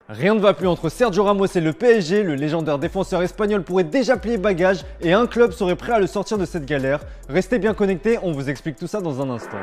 Rien ne va plus entre Sergio Ramos et le PSG, le légendaire défenseur espagnol pourrait déjà plier bagages et un club serait prêt à le sortir de cette galère. Restez bien connectés, on vous explique tout ça dans un instant.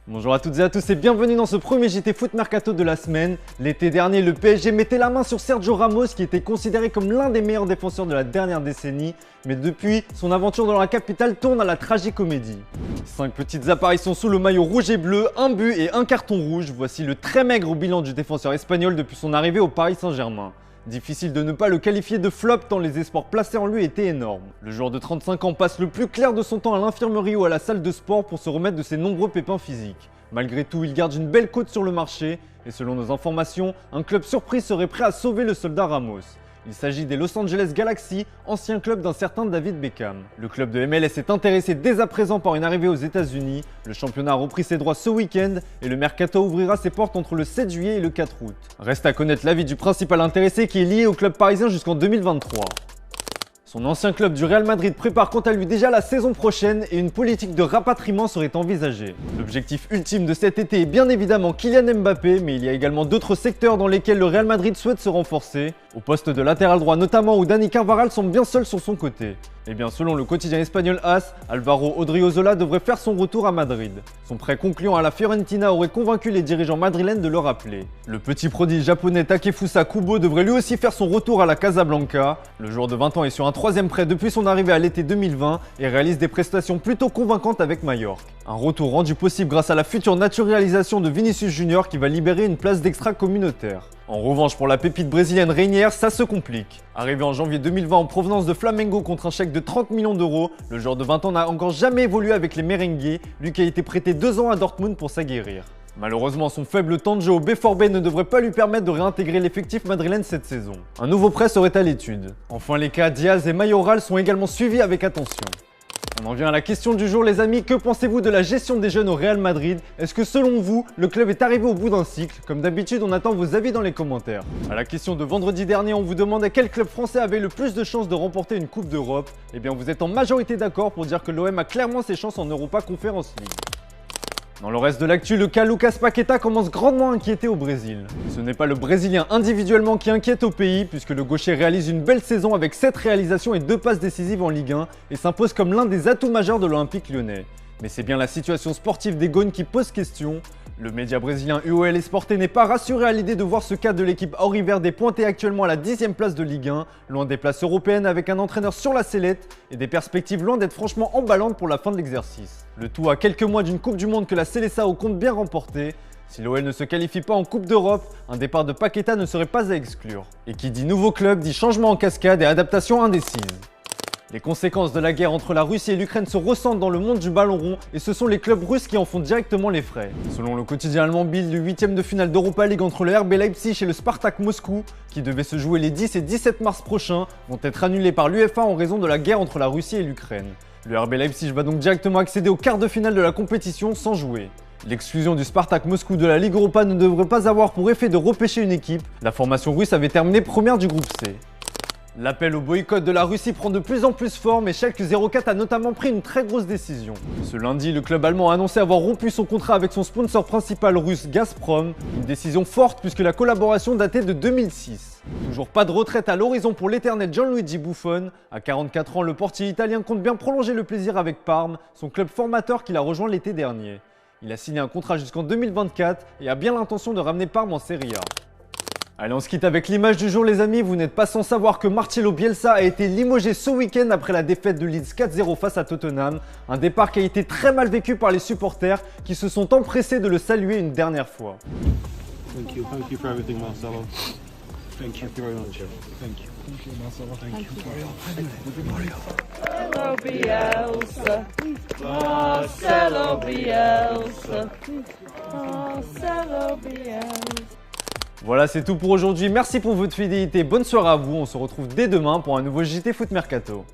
Bonjour à toutes et à tous et bienvenue dans ce premier JT Foot Mercato de la semaine. L'été dernier, le PSG mettait la main sur Sergio Ramos qui était considéré comme l'un des meilleurs défenseurs de la dernière décennie. Mais depuis, son aventure dans la capitale tourne à la tragicomédie. 5 petites apparitions sous le maillot rouge et bleu, un but et un carton rouge. Voici le très maigre bilan du défenseur espagnol depuis son arrivée au Paris Saint-Germain. Difficile de ne pas le qualifier de flop tant les espoirs placés en lui étaient énormes. Le joueur de 35 ans passe le plus clair de son temps à l'infirmerie ou à la salle de sport pour se remettre de ses nombreux pépins physiques. Malgré tout, il garde une belle cote sur le marché et selon nos informations, un club surprise serait prêt à sauver le soldat Ramos. Il s'agit des Los Angeles Galaxy, ancien club d'un certain David Beckham. Le club de MLS est intéressé dès à présent par une arrivée aux États-Unis. Le championnat a repris ses droits ce week-end et le mercato ouvrira ses portes entre le 7 juillet et le 4 août. Reste à connaître l'avis du principal intéressé qui est lié au club parisien jusqu'en 2023. Son ancien club du Real Madrid prépare quant à lui déjà la saison prochaine et une politique de rapatriement serait envisagée. L'objectif ultime de cet été est bien évidemment Kylian Mbappé, mais il y a également d'autres secteurs dans lesquels le Real Madrid souhaite se renforcer. Au poste de latéral droit notamment où Dani Carvajal semble bien seul sur son côté. Et bien selon le quotidien espagnol AS, Alvaro Odriozola devrait faire son retour à Madrid. Son prêt concluant à la Fiorentina aurait convaincu les dirigeants madrilènes de le rappeler. Le petit prodige japonais Takefusa Kubo devrait lui aussi faire son retour à la Casablanca. Le joueur de 20 ans est sur un troisième prêt depuis son arrivée à l'été 2020 et réalise des prestations plutôt convaincantes avec Majorque. Un retour rendu possible grâce à la future naturalisation de Vinicius Junior qui va libérer une place d'extra communautaire. En revanche, pour la pépite brésilienne Reinier, ça se complique. Arrivé en janvier 2020 en provenance de Flamengo contre un chèque de 30 millions d'euros, le joueur de 20 ans n'a encore jamais évolué avec les merengues, lui qui a été prêté 2 ans à Dortmund pour s'aguerrir. Malheureusement, son faible temps de jeu au BVB ne devrait pas lui permettre de réintégrer l'effectif madrilène cette saison. Un nouveau prêt serait à l'étude. Enfin, les cas Diaz et Mayoral sont également suivis avec attention. On en vient à la question du jour les amis, que pensez-vous de la gestion des jeunes au Real Madrid? Est-ce que selon vous, le club est arrivé au bout d'un cycle? Comme d'habitude, on attend vos avis dans les commentaires. À la question de vendredi dernier, on vous demandait quel club français avait le plus de chances de remporter une Coupe d'Europe. Eh bien vous êtes en majorité d'accord pour dire que l'OM a clairement ses chances en Europa Conference League. Dans le reste de l'actu, le cas Lucas Paqueta commence grandement à inquiéter au Brésil. Ce n'est pas le Brésilien individuellement qui inquiète au pays, puisque le gaucher réalise une belle saison avec 7 réalisations et 2 passes décisives en Ligue 1 et s'impose comme l'un des atouts majeurs de l'Olympique lyonnais. Mais c'est bien la situation sportive des Gaunes qui pose question. Le média brésilien UOL Esporte n'est pas rassuré à l'idée de voir ce cas de l'équipe auriverde pointé actuellement à la 10e place de Ligue 1, loin des places européennes avec un entraîneur sur la sellette et des perspectives loin d'être franchement emballantes pour la fin de l'exercice. Le tout à quelques mois d'une Coupe du Monde que la Seleção compte bien remporter. Si l'OL ne se qualifie pas en Coupe d'Europe, un départ de Paqueta ne serait pas à exclure. Et qui dit nouveau club dit changement en cascade et adaptation indécise. Les conséquences de la guerre entre la Russie et l'Ukraine se ressentent dans le monde du ballon rond et ce sont les clubs russes qui en font directement les frais. Selon le quotidien allemand Bild, le 8e de finale d'Europa League entre le RB Leipzig et le Spartak Moscou, qui devait se jouer les 10 et 17 mars prochains, vont être annulés par l'UEFA en raison de la guerre entre la Russie et l'Ukraine. Le RB Leipzig va donc directement accéder au quart de finale de la compétition sans jouer. L'exclusion du Spartak Moscou de la Ligue Europa ne devrait pas avoir pour effet de repêcher une équipe. La formation russe avait terminé première du groupe C. L'appel au boycott de la Russie prend de plus en plus forme et Schalke 04 a notamment pris une très grosse décision. Ce lundi, le club allemand a annoncé avoir rompu son contrat avec son sponsor principal russe Gazprom, une décision forte puisque la collaboration datait de 2006. Toujours pas de retraite à l'horizon pour l'éternel Gianluigi Buffon. À 44 ans, le portier italien compte bien prolonger le plaisir avec Parme, son club formateur qu'il a rejoint l'été dernier. Il a signé un contrat jusqu'en 2024 et a bien l'intention de ramener Parme en Serie A. Allez, on se quitte avec l'image du jour les amis, vous n'êtes pas sans savoir que Marcelo Bielsa a été limogé ce week-end après la défaite de Leeds 4-0 face à Tottenham, un départ qui a été très mal vécu par les supporters qui se sont empressés de le saluer une dernière fois. Thank you for everything, Marcelo. Thank you very much. Thank you. Thank you, Marcelo. Thank you. Marcelo Bielsa. Marcelo Bielsa. Voilà, c'est tout pour aujourd'hui. Merci pour votre fidélité. Bonne soirée à vous. On se retrouve dès demain pour un nouveau JT Foot Mercato.